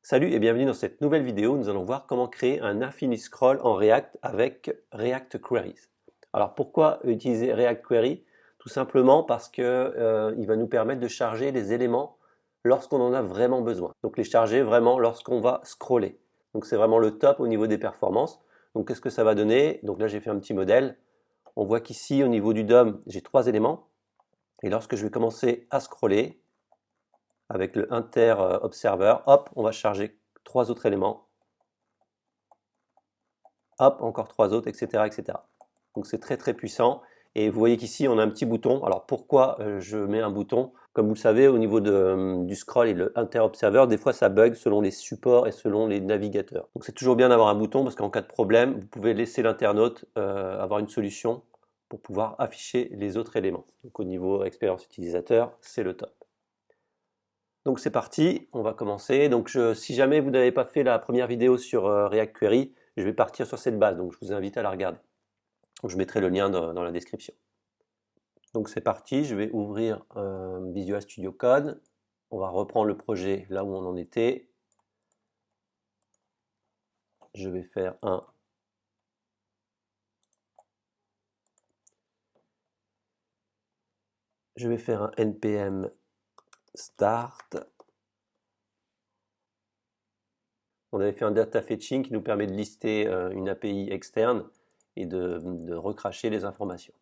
Salut et bienvenue dans cette nouvelle vidéo. Nous allons voir comment créer un infini scroll en React avec React Queries. Alors pourquoi utiliser React Query? Tout simplement parce que il va nous permettre de charger les éléments lorsqu'on en a vraiment besoin. Donc les charger vraiment lorsqu'on va scroller. Donc c'est vraiment le top au niveau des performances. Donc qu'est-ce que ça va donner? Donc là j'ai fait un petit modèle. On voit qu'ici au niveau du DOM j'ai 3 éléments. Et lorsque je vais commencer à scroller, avec le inter observer, hop, on va charger 3 autres éléments, hop, encore 3 autres, etc., etc. Donc c'est très très puissant. Et vous voyez qu'ici on a un petit bouton. Alors pourquoi je mets un bouton? Comme vous le savez, au niveau du scroll et le inter observer, des fois ça bug selon les supports et selon les navigateurs. Donc c'est toujours bien d'avoir un bouton parce qu'en cas de problème, vous pouvez laisser l'internaute avoir une solution pour pouvoir afficher les autres éléments. Donc au niveau expérience utilisateur, c'est le top. Donc c'est parti, on va commencer. Donc si jamais vous n'avez pas fait la première vidéo sur React Query, je vais partir sur cette base, donc je vous invite à la regarder. Donc, je mettrai le lien dans la description. Donc c'est parti, je vais ouvrir Visual Studio Code. On va reprendre le projet là où on en était. Je vais faire un npm start. On avait fait un data fetching qui nous permet de lister une API externe et de recracher les informations.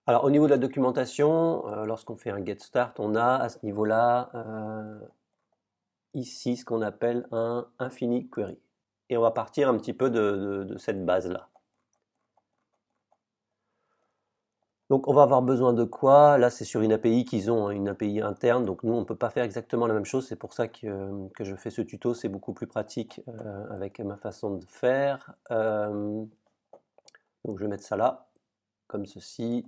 Alors au niveau de la documentation, lorsqu'on fait un get start, on a à ce niveau-là ici ce qu'on appelle un infini query. Et on va partir un petit peu de cette base-là. Donc on va avoir besoin de quoi? Là c'est sur une API qu'ils ont, une API interne, donc nous on ne peut pas faire exactement la même chose, c'est pour ça que je fais ce tuto, c'est beaucoup plus pratique avec ma façon de faire. Donc je vais mettre ça là, comme ceci.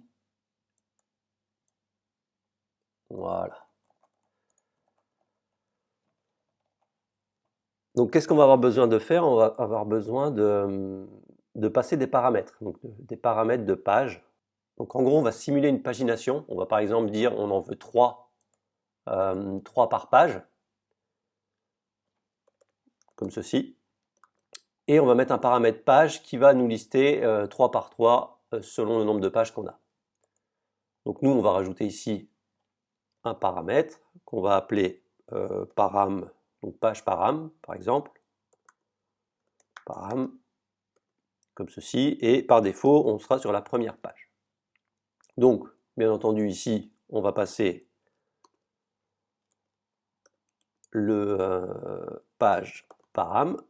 Voilà. Donc qu'est-ce qu'on va avoir besoin de faire? On va avoir besoin de passer des paramètres, donc des paramètres de page. Donc en gros, on va simuler une pagination. On va par exemple dire on en veut 3 par page, comme ceci. Et on va mettre un paramètre page qui va nous lister 3 par 3 selon le nombre de pages qu'on a. Donc nous, on va rajouter ici un paramètre qu'on va appeler param, donc page param par exemple. Param, comme ceci. Et par défaut, on sera sur la première page. Donc, bien entendu, ici, on va passer le page param,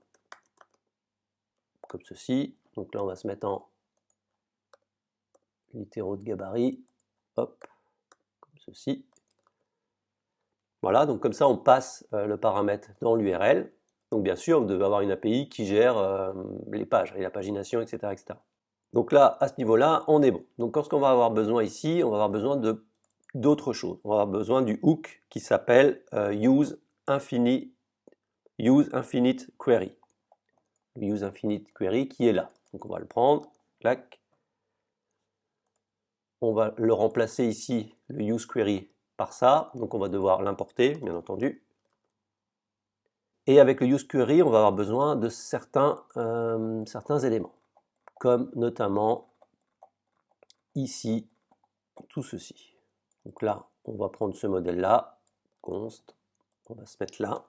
comme ceci. Donc là, on va se mettre en littéraux de gabarit, hop, comme ceci. Voilà, donc comme ça, on passe le paramètre dans l'URL. Donc bien sûr, vous devez avoir une API qui gère les pages et la pagination, etc., etc. Donc là, à ce niveau-là, on est bon. Donc qu'est-ce qu'on va avoir besoin ici? On va avoir besoin d'autres choses. On va avoir besoin du hook qui s'appelle use infinite query. Use infinite query qui est là. Donc on va le prendre, clac. On va le remplacer ici, le use query, par ça. Donc on va devoir l'importer, bien entendu. Et avec le use query, on va avoir besoin de certains éléments, comme notamment ici, tout ceci. Donc là, on va prendre ce modèle-là, const, on va se mettre là.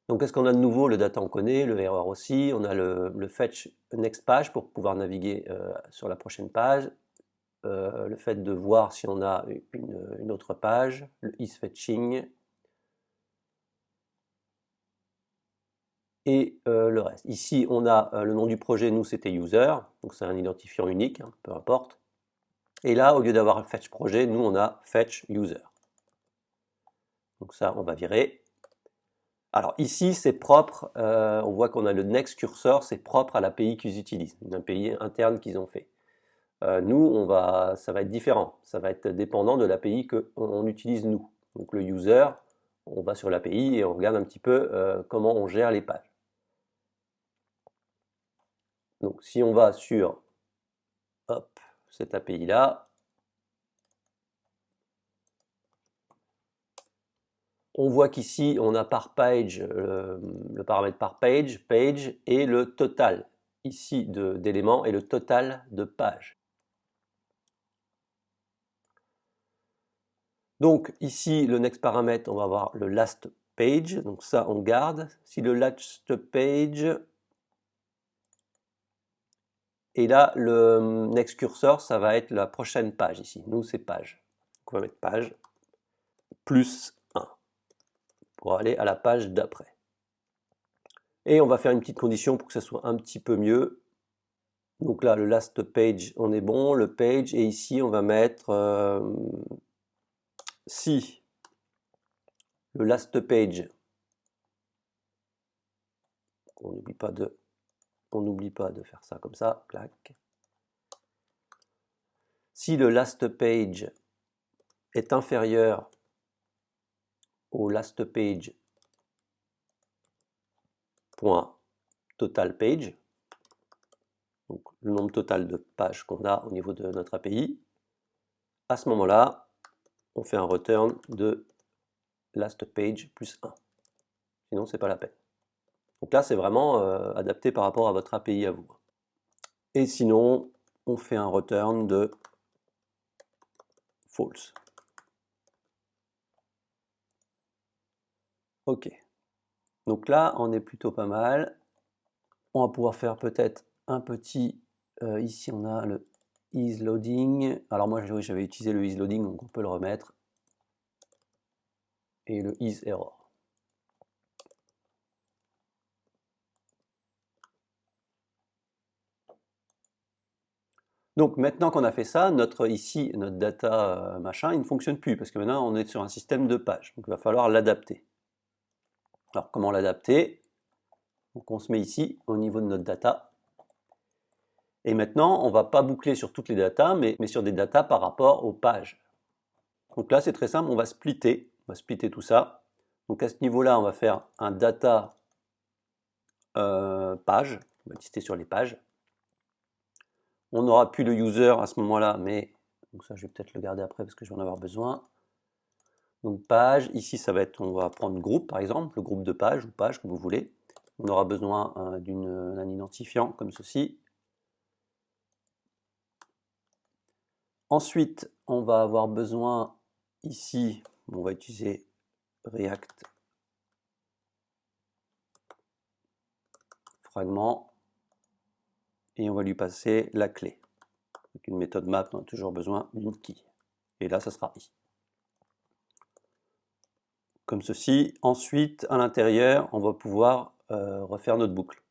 Donc qu'est-ce qu'on a de nouveau? Le data on connaît, le error aussi, on a le fetch next page pour pouvoir naviguer sur la prochaine page, le fait de voir si on a une autre page, le isFetching et le reste. Ici on a le nom du projet, nous c'était user, donc c'est un identifiant unique, hein, peu importe. Et là, au lieu d'avoir fetch projet, nous on a fetch user. Donc ça, on va virer. Alors ici, c'est propre, on voit qu'on a le next cursor, c'est propre à l'API qu'ils utilisent, une API interne qu'ils ont fait. Nous, ça va être différent, ça va être dépendant de l'API qu'on utilise nous. Donc le user, on va sur l'API et on regarde un petit peu comment on gère les pages. Donc si on va sur hop, cette API-là, On voit qu'ici, on a par page, le paramètre par page, page, et le total ici d'éléments et le total de pages. Donc ici, le next paramètre, on va avoir le last page, donc ça on garde. Si le last page, et là le next cursor, ça va être la prochaine page ici. Nous c'est page. Donc on va mettre page plus 1 pour aller à la page d'après. Et on va faire une petite condition pour que ça soit un petit peu mieux. Donc là, le last page, on est bon, le page, et ici on va mettre si le last page, on n'oublie pas de faire ça comme ça, clac. Si le last page est inférieur au last page point total page, donc le nombre total de pages qu'on a au niveau de notre API, à ce moment-là, on fait un return de last page plus 1. Sinon, c'est pas la peine. Donc là, c'est vraiment adapté par rapport à votre API à vous. Et sinon, on fait un return de false. Ok. Donc là, on est plutôt pas mal. On va pouvoir faire peut-être un petit... ici, on a le isLoading. Alors moi, j'avais utilisé le isLoading, donc on peut le remettre. Et le isError. Donc maintenant qu'on a fait ça, notre data machin, il ne fonctionne plus parce que maintenant on est sur un système de pages. Donc il va falloir l'adapter. Alors comment l'adapter? Donc on se met ici au niveau de notre data. Et maintenant on ne va pas boucler sur toutes les datas, mais sur des datas par rapport aux pages. Donc là c'est très simple, on va splitter tout ça. Donc à ce niveau-là, on va faire un data page, on va lister sur les pages. On n'aura plus le user à ce moment-là, mais donc ça je vais peut-être le garder après parce que je vais en avoir besoin. Donc page, ici ça va être, on va prendre groupe par exemple, le groupe de pages ou pages comme vous voulez. On aura besoin d'un identifiant comme ceci. Ensuite, on va avoir besoin ici, on va utiliser React fragment et on va lui passer la clé. Avec une méthode map, on a toujours besoin d'une key. Et là, ça sera i. Comme ceci. Ensuite, à l'intérieur, on va pouvoir refaire notre boucle.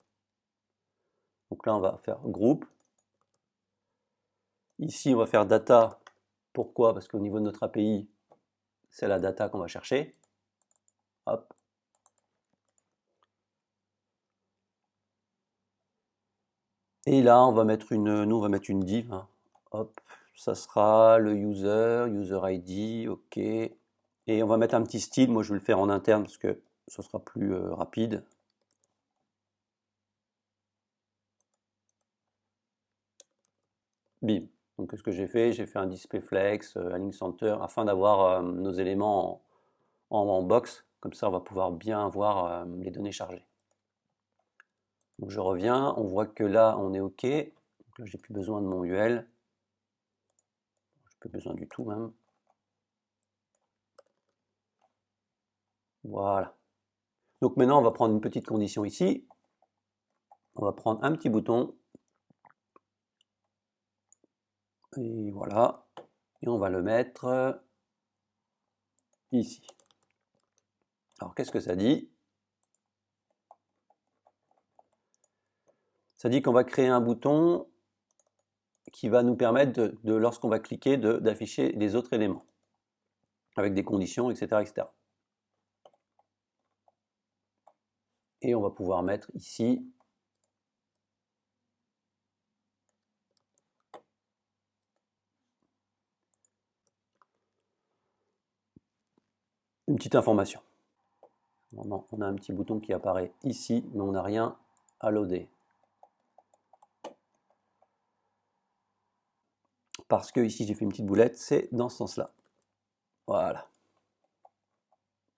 Donc là, on va faire groupe. Ici, on va faire data. Pourquoi? Parce qu'au niveau de notre API, c'est la data qu'on va chercher. Hop. Et là, on va mettre nous, on va mettre une div. Hein. Hop. Ça sera le user ID, ok. Et on va mettre un petit style. Moi, je vais le faire en interne parce que ce sera plus rapide. Bim. Donc ce que j'ai fait un display flex, un link center, afin d'avoir nos éléments en box. Comme ça, on va pouvoir bien voir les données chargées. Donc je reviens, on voit que là, on est OK. Donc là, j'ai plus besoin de mon UL. J'ai plus besoin du tout même. Voilà. Donc maintenant, on va prendre une petite condition ici. On va prendre un petit bouton. Et voilà. Et on va le mettre ici. Alors, qu'est-ce que ça dit? Ça dit qu'on va créer un bouton qui va nous permettre, lorsqu'on va cliquer, d'afficher les autres éléments, avec des conditions, etc., etc. Et on va pouvoir mettre ici une petite information. Normalement, on a un petit bouton qui apparaît ici, mais on n'a rien à loader. Parce que ici j'ai fait une petite boulette, c'est dans ce sens-là. Voilà.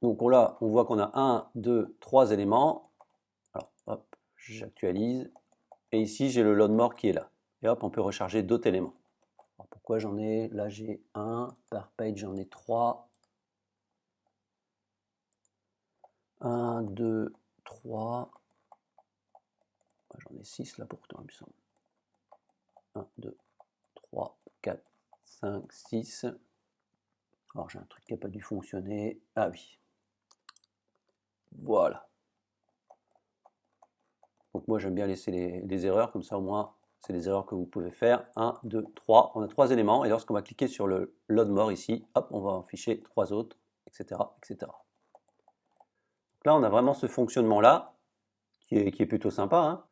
Donc là, on voit qu'on a 1, 2, 3 éléments. Alors, hop, j'actualise. Et ici, j'ai le load more qui est là. Et hop, on peut recharger d'autres éléments. Alors, pourquoi j'en ai? Là, j'ai 1. Par page, j'en ai 3. 1, 2, 3. J'en ai 6 là pourtant, il me semble. 1, 2, 3, 4, 5, 6. Alors, j'ai un truc qui n'a pas dû fonctionner. Ah oui. Voilà. Donc moi j'aime bien laisser les erreurs, comme ça au moins c'est des erreurs que vous pouvez faire. 1, 2, 3, on a 3 éléments, et lorsqu'on va cliquer sur le load more ici, hop, on va afficher 3 autres, etc. etc. Donc là on a vraiment ce fonctionnement-là, qui est plutôt sympa, hein.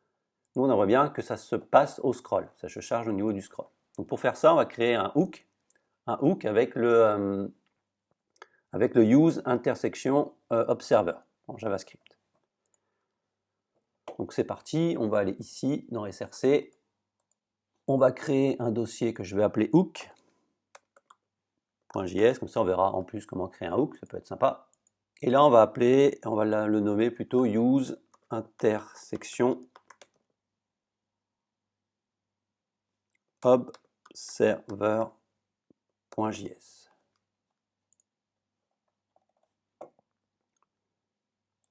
Nous on aimerait bien que ça se passe au scroll, ça se charge au niveau du scroll. Donc pour faire ça, on va créer un hook avec le use intersection observer en JavaScript. Donc c'est parti, on va aller ici dans SRC, on va créer un dossier que je vais appeler hook.js, comme ça on verra en plus comment créer un hook, ça peut être sympa. Et là on va le nommer plutôt use intersection observer.js.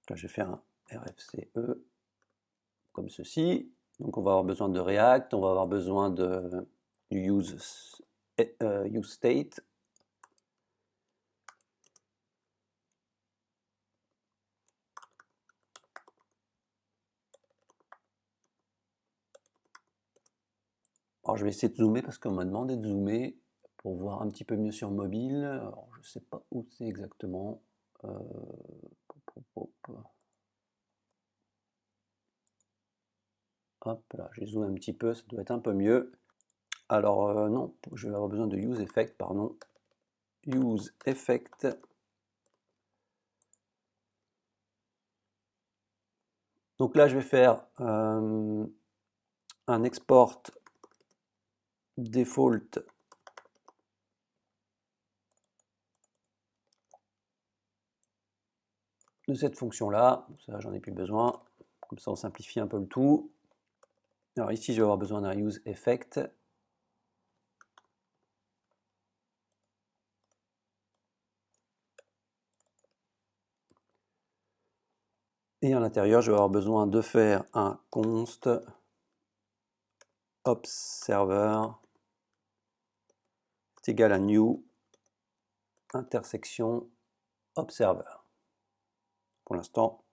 Là je vais faire un RFCE comme ceci. Donc on va avoir besoin de React, on va avoir besoin du use state. Alors je vais essayer de zoomer parce qu'on m'a demandé de zoomer pour voir un petit peu mieux sur mobile. Alors je ne sais pas où c'est exactement. Hop là, j'ai zoomé un petit peu, ça doit être un peu mieux. Alors non, je vais avoir besoin de use effect, pardon. Use effect. Donc là je vais faire un export default de cette fonction-là. Ça, j'en ai plus besoin. Comme ça, on simplifie un peu le tout. Alors ici, je vais avoir besoin d'un use effect. Et à l'intérieur, je vais avoir besoin de faire un const observer est égal à new intersection observer. Pour l'instant,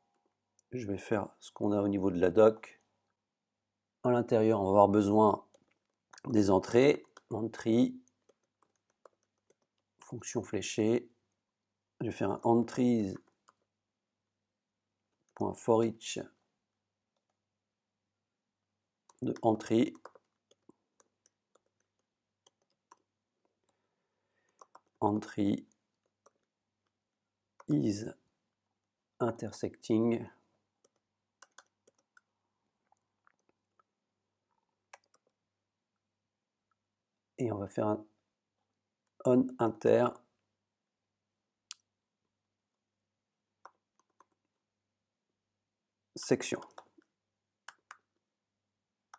je vais faire ce qu'on a au niveau de la doc. À l'intérieur, on va avoir besoin des entrées. Entry, fonction fléchée. Je vais faire un entries.forEach de entry. Entry is intersecting et on va faire un on inter section.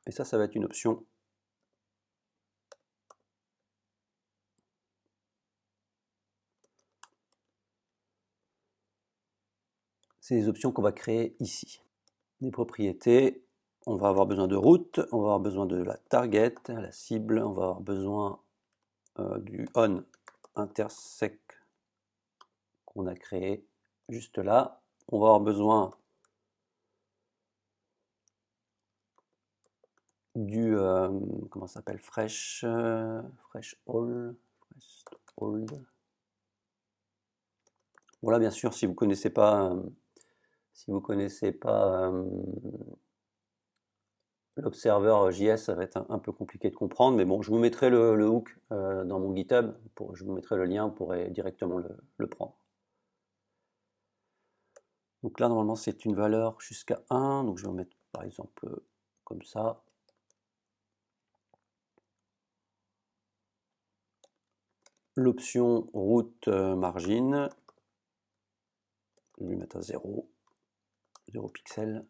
Et ça va être une option. C'est les options qu'on va créer ici. Des propriétés, on va avoir besoin de route, on va avoir besoin de la target, la cible, on va avoir besoin du on intersect qu'on a créé juste là. On va avoir besoin du comment ça s'appelle, fresh all. Voilà, bien sûr, si vous connaissez pas l'observer JS, ça va être un peu compliqué de comprendre, mais bon, je vous mettrai le hook dans mon GitHub, je vous mettrai le lien, vous pourrez directement le prendre. Donc là, normalement, c'est une valeur jusqu'à 1, donc je vais mettre par exemple comme ça. L'option route margin. Je vais lui mettre à 0 pixels.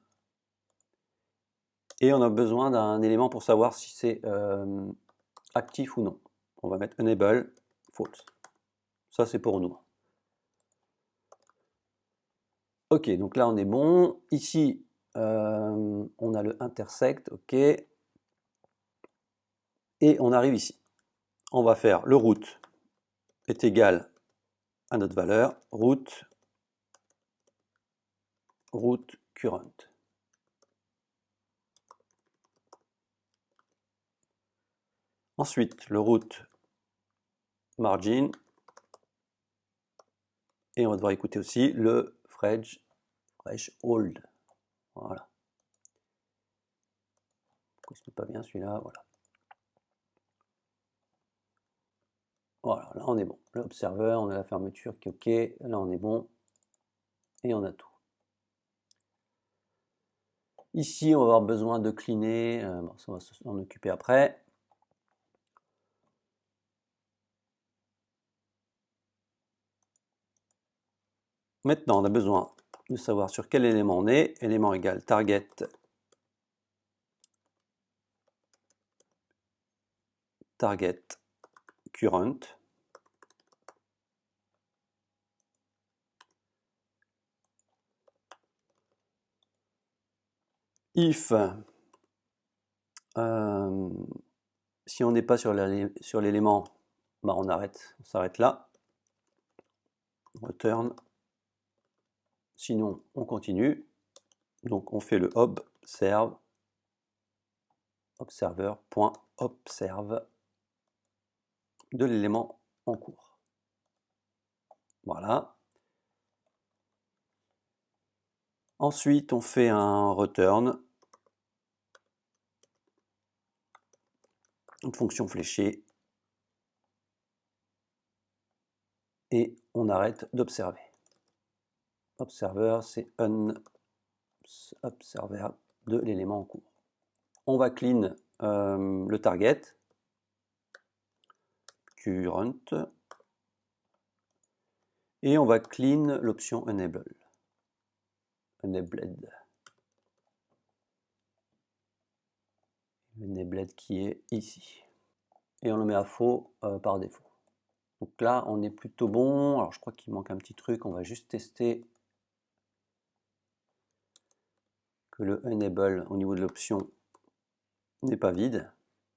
Et on a besoin d'un élément pour savoir si c'est actif ou non. On va mettre enable false. Ça, c'est pour nous. Ok, donc là, on est bon. Ici, on a le intersect, ok. Et on arrive ici. On va faire le root est égal à notre valeur, root current. Ensuite, le root margin. Et on va devoir écouter aussi le threshold. Voilà. Pourquoi il se met pas bien celui-là? Voilà. Voilà, là on est bon. L'observer, on a la fermeture qui est OK. Là on est bon. Et on a tout. Ici, on va avoir besoin de cleaner. Bon, ça on va s'en occuper après. Maintenant, on a besoin de savoir sur quel élément on est. Élément égal target current. If si on n'est pas sur l'élément, bah on s'arrête là. Return. Sinon, on continue. Donc, on fait le observer.observe de l'élément en cours. Voilà. Ensuite, on fait un return, une fonction fléchée, et on arrête d'observer. Observer, c'est observer de l'élément en cours. On va clean le target, current, et on va clean l'option enabled. Enabled qui est ici. Et on le met à faux par défaut. Donc là, on est plutôt bon. Alors je crois qu'il manque un petit truc. On va juste tester que le enable au niveau de l'option n'est pas vide,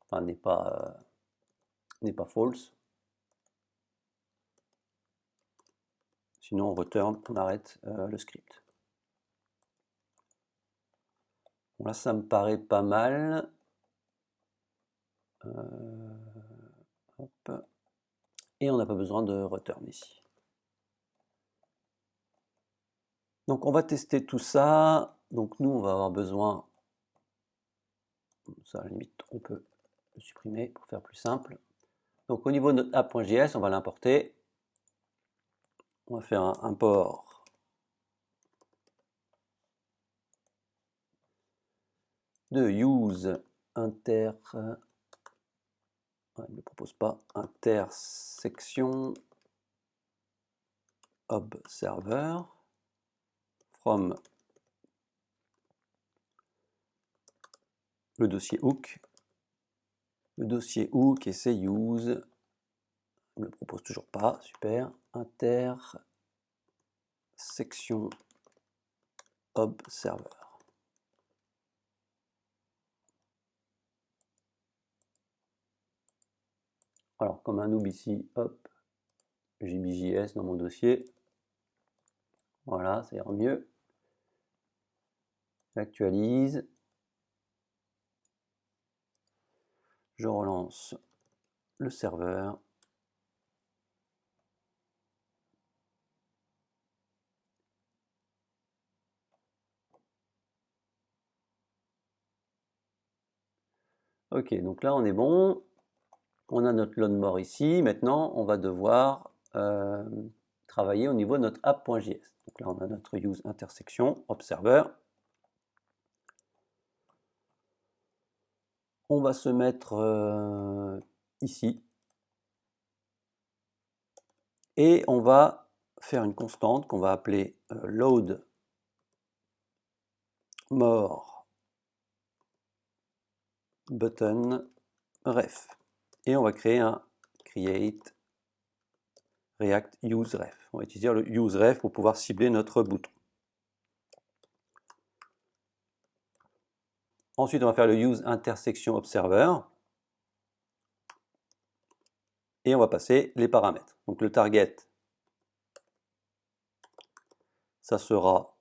enfin n'est pas false. Sinon on return, on arrête le script. Bon, là ça me paraît pas mal. Hop. Et on n'a pas besoin de return ici. Donc on va tester tout ça. Donc nous on va avoir besoin, ça à la limite on peut le supprimer pour faire plus simple. Donc au niveau de notre app.js, on va l'importer. On va faire un import de use inter. Il ne me propose pas intersection observer from le dossier hook. Le dossier hook et c'est use. Il ne me propose toujours pas. Super. Intersection observer. Alors, comme un noob ici, hop, JBJS dans mon dossier. Voilà, ça ira mieux. J'actualise. Je relance le serveur. Ok, donc là on est bon. On a notre load more ici. Maintenant, on va devoir travailler au niveau de notre app.js. Donc là, on a notre use intersection observer. On va se mettre ici. Et on va faire une constante qu'on va appeler load more button ref. Et on va créer un create React useRef. On va utiliser le useRef pour pouvoir cibler notre bouton. Ensuite, on va faire le use intersection observer. Et on va passer les paramètres. Donc le target, ça sera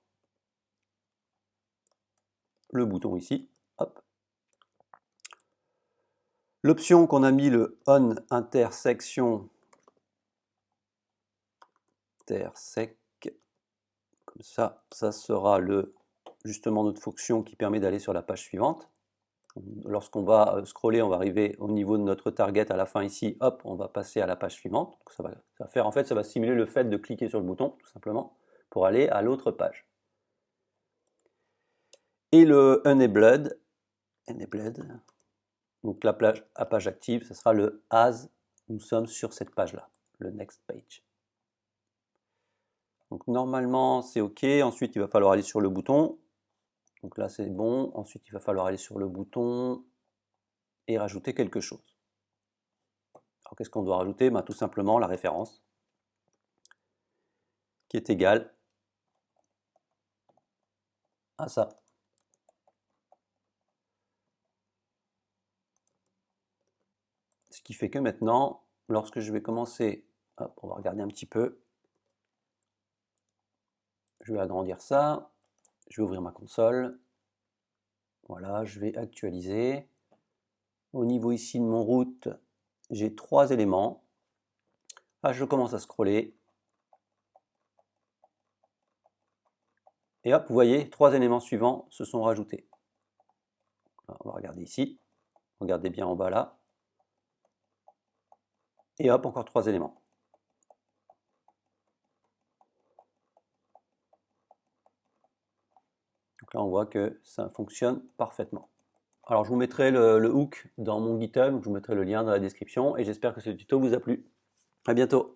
le bouton ici. Hop. L'option qu'on a mis, le on intersection intersec, comme ça sera justement notre fonction qui permet d'aller sur la page suivante. Lorsqu'on va scroller, on va arriver au niveau de notre target à la fin ici, hop, on va passer à la page suivante. Donc ça va faire, en fait, ça va simuler le fait de cliquer sur le bouton, tout simplement, pour aller à l'autre page. Et le enabled, donc la page active, ce sera le as nous sommes sur cette page-là, le next page. Donc normalement c'est OK, ensuite il va falloir aller sur le bouton. Donc là c'est bon, ensuite il va falloir aller sur le bouton et rajouter quelque chose. Alors qu'est-ce qu'on doit rajouter? Tout simplement la référence qui est égale à ça. Ce qui fait que maintenant, lorsque je vais commencer, hop, on va regarder un petit peu, je vais agrandir ça, je vais ouvrir ma console, voilà, je vais actualiser. Au niveau ici de mon route, j'ai 3 éléments. Je commence à scroller. Et hop, vous voyez, 3 éléments suivants se sont rajoutés. Alors, on va regarder ici. Regardez bien en bas là. Et hop, encore 3 éléments. Donc là, on voit que ça fonctionne parfaitement. Alors, je vous mettrai le hook dans mon GitHub, je vous mettrai le lien dans la description et j'espère que ce tuto vous a plu. À bientôt.